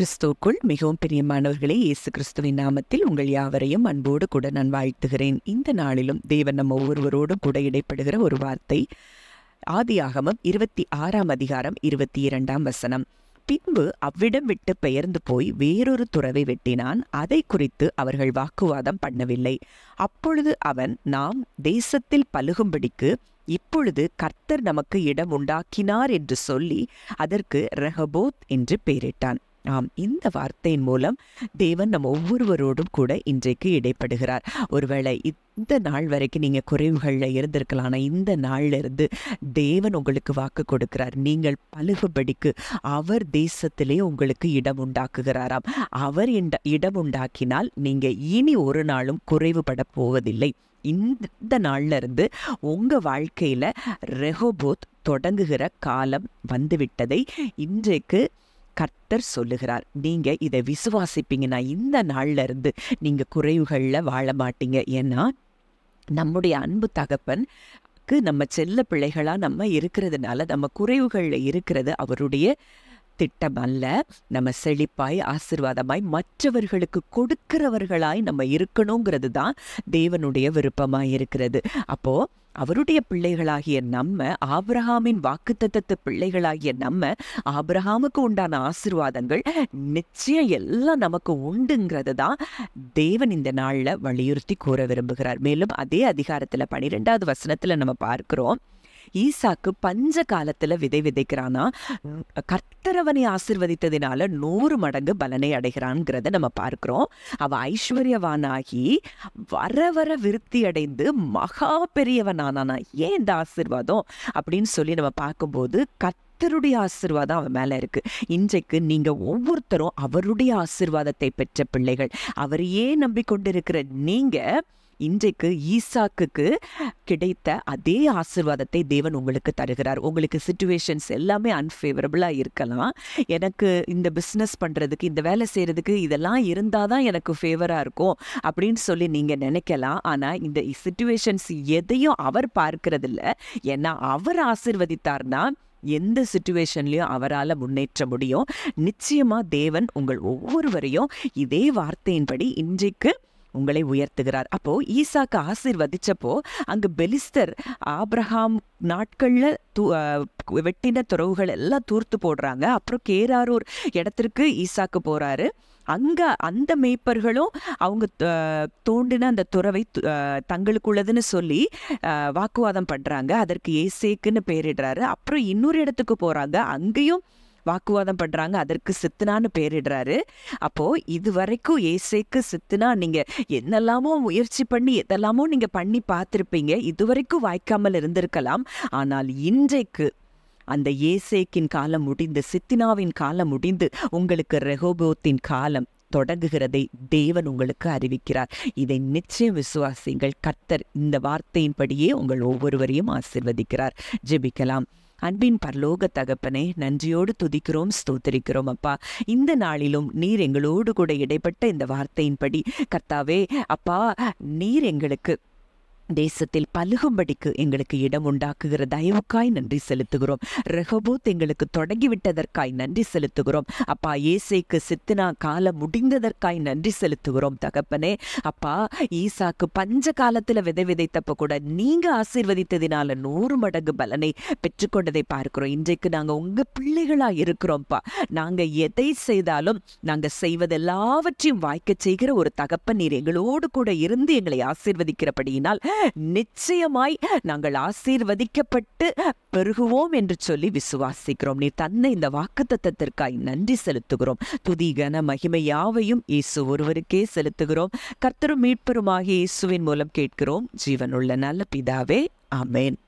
கிறிஸ்துவுக்குள் மிகவும் பிரியமானவர்களே, இயேசு கிறிஸ்துவின் நாமத்தில் உங்கள் யாவரையும் அன்போடு கூட நான் வாழ்த்துகிறேன். இந்த நாளிலும் தேவன் நம்ம ஒவ்வொருவரோடும் கூட இடைப்படுகிற ஒரு வார்த்தை, ஆதியாகமம் 26ஆம் அதிகாரம் 22ஆம் வசனம். பின்பு அவ்விடம் விட்டு பெயர்ந்து போய் வேறொரு துறவை வெட்டினான். அதை குறித்து அவர்கள் வாக்குவாதம் பண்ணவில்லை. அப்பொழுது அவன், நாம் தேசத்தில் பலுகும்படிக்கு இப்பொழுது கர்த்தர் நமக்கு இடம் உண்டாக்கினார் என்று சொல்லி அதற்கு ரெஹோபோத் என்று பெயரிட்டான். ஆம், இந்த வார்த்தையின் மூலம் தேவன் நம்ம ஒவ்வொருவரோடும் கூட இன்றைக்கு இடைப்படுகிறார். ஒருவேளை இந்த நாள் வரைக்கும் நீங்கள் குறைவுகளில் இருந்திருக்கலாம். ஆனால் இந்த நாளில் இருந்து தேவன் உங்களுக்கு வாக்கு கொடுக்கிறார். நீங்கள் பலுகும்படிக்கு அவர் தேசத்திலே உங்களுக்கு இடம் உண்டாக்குகிறாராம். அவர் இடம் உண்டாக்கினால் நீங்கள் இனி ஒரு நாளும் குறைவுபட போவதில்லை. இந்த நாள்ல இருந்து உங்க வாழ்க்கையில ரெஹோபோத் தொடங்குகிற காலம் வந்துவிட்டதை இன்றைக்கு கர்த்தர் சொல்லுகிறார். நீங்க இதை விசுவாசிப்பீங்கன்னா இந்த நாள்ல இருந்து நீங்க குறைவுகள்ல வாழ மாட்டீங்க. ஏன்னா நம்முடைய அன்பு தகப்பனுக்கு நம்ம செல்ல பிள்ளைகளா நம்ம இருக்கிறதுனால நம்ம குறைவுகள்ல இருக்கிறது அவருடைய திட்டம் அல்ல. நம்ம செழிப்பாய் ஆசீர்வாதமாய் மற்றவர்களுக்கு கொடுக்கிறவர்களாய் நம்ம இருக்கணுங்கிறது தான் தேவனுடைய விருப்பமாய் இருக்கிறது. அப்போ அவருடைய பிள்ளைகளாகிய நம்ம, ஆபிரகாமின் வாக்குத்தத்தத்து பிள்ளைகளாகிய நம்ம, ஆபிரகாமுக்கு உண்டான ஆசீர்வாதங்கள் நிச்சயம் எல்லாம் நமக்கு உண்டுங்கிறது தான் தேவன் இந்த நாள்ல வலியுறுத்தி கூற விரும்புகிறார். மேலும் அதே அதிகாரத்துல 12வது வசனத்துல நம்ம பார்க்கிறோம், ஈசாக்கு பஞ்ச காலத்துல விதை விதைக்கிறானா, கர்த்தரவனை ஆசீர்வதித்ததினால 100 மடங்கு பலனை அடைகிறான்ங்கிறத நம்ம பார்க்கிறோம். அவ ஐஸ்வர்யவானாகி வர வர விருத்தி அடைந்து மகா பெரியவனானா. ஏன் இந்த ஆசீர்வாதம் அப்படின்னு சொல்லி நம்ம பார்க்கும்போது கர்த்தருடைய ஆசீர்வாதம் அவன் மேல இருக்கு. இன்றைக்கு நீங்க ஒவ்வொருத்தரும் அவருடைய ஆசீர்வாதத்தை பெற்ற பிள்ளைகள். அவரையே நம்பிக்கொண்டிருக்கிற நீங்க இன்றைக்கு ஈசாக்குக்கு கிடைத்த அதே ஆசீர்வாதத்தை தேவன் உங்களுக்கு தருகிறார். உங்களுக்கு சிச்சுவேஷன்ஸ் எல்லாமே அன்ஃபேவரபிளாக இருக்கலாம். எனக்கு இந்த பிஸ்னஸ் பண்ணுறதுக்கு, இந்த வேலை செய்கிறதுக்கு இதெல்லாம் இருந்தால் தான் எனக்கு ஃபேவராக இருக்கும் அப்படின்னு சொல்லி நீங்கள் நினைக்கலாம். ஆனால் இந்த சிச்சுவேஷன்ஸ் எதையும் அவர் பார்க்கறதில்ல. ஏன்னா அவர் ஆசீர்வதித்தார்னா எந்த சிச்சுவேஷன்லையும் அவரால் முன்னேற்ற முடியும். நிச்சயமாக தேவன் உங்கள் ஒவ்வொருவரையும் இதே வார்த்தையின்படி இன்றைக்கு உங்களை உயர்த்துகிறார். அப்போ ஈசாக்கு ஆசீர்வதிச்சப்போ அங்கு பெலிஸ்தர் ஆபிரகாம் நாட்கள்ல வெட்டின துறவுகள் எல்லாம் தூர்த்து போடுறாங்க. அப்புறம் கேராரூர் இடத்திற்கு ஈசாக்கு போறாரு. அங்க அந்த மேய்ப்பர்களும் அவங்க தோண்டின அந்த துறவை தங்களுக்குள்ளதுன்னு சொல்லி வாக்குவாதம் பண்றாங்க. அதற்கு ஏசேக்குன்னு பெயரிடுறாரு. அப்புறம் இன்னொரு இடத்துக்கு போறாங்க. அங்கேயும் வாக்குவாதம் பண்றாங்க. அதற்கு சித்தனான்னு பேரிடுறாரு. அப்போ இது வரைக்கும் ஏசேக்கு சித்தனா நீங்க என்னெல்லாமோ முயற்சி பண்ணி எதெல்லாமோ நீங்க பண்ணி பார்த்திருப்பீங்க. இதுவரைக்கும் வாய்க்காமல் இருந்திருக்கலாம். ஆனால் இன்றைக்கு அந்த ஏசேக்கின் காலம் முடிந்து, சித்தினாவின் காலம் முடிந்து, உங்களுக்கு ரெஹோபோத்தின் காலம் தொடங்குகிறதை தேவன் உங்களுக்கு அறிவிக்கிறார். இதை நிச்சயம் விசுவாசிங்கள். கர்த்தர் இந்த வார்த்தையின்படியே உங்கள் ஒவ்வொருவரையும் ஆசீர்வதிக்கிறார். ஜெபிக்கலாம். அன்பின் பரலோக தகப்பனே, நன்றியோடு துதிக்கிறோம், ஸ்தோத்திரிக்கிறோம். அப்பா, இந்த நாளிலும் நீர் எங்களோடு கூட இடைப்பட்ட இந்த வார்த்தையின்படி கர்த்தாவே அப்பா, நீர் எங்களுக்கு தேசத்தில் பலுகும்படிக்கு எங்களுக்கு இடம் உண்டாக்குகிற தயவுக்காய் நன்றி செலுத்துகிறோம். ரெஹோபோத் எங்களுக்கு தொடங்கிவிட்டதற்காய் நன்றி செலுத்துகிறோம். அப்பா, ஏசேக்கு சித்தினா காலம் முடிந்ததற்காய் நன்றி செலுத்துகிறோம் தகப்பனே. அப்பா, ஈசாக்கு பஞ்ச காலத்துல விதை விதைத்தப்ப கூட நீங்க ஆசீர்வதித்ததினால 100 மடங்கு பலனை பெற்றுக்கொண்டதை பார்க்கிறோம். இன்றைக்கு நாங்க உங்க பிள்ளைகளா இருக்கிறோம்ப்பா. நாங்க எதை செய்தாலும் நாங்க செய்வதெல்லாவற்றையும் வாய்க்க செய்கிற ஒரு தகப்பன் நீர் எங்களோடு கூட இருந்து எங்களை ஆசீர்வதிக்கிறபடியினால் நிச்சயமாய் நாங்கள் ஆசீர்வதிக்கப்பட்டு பெருகுவோம் என்று சொல்லி விசுவாசிக்கிறோம். நீர் தன்னை இந்த வாக்குத்தத்தத்திற்காய் நன்றி செலுத்துகிறோம். துதி கன மகிமை யாவையும் இயேசு ஒருவருக்கே செலுத்துகிறோம். கர்த்தரும் மீட்பருமாகிய இயேசுவின் மூலம் கேட்கிறோம். ஜீவனுள்ள நல்ல பிதாவே, ஆமென்.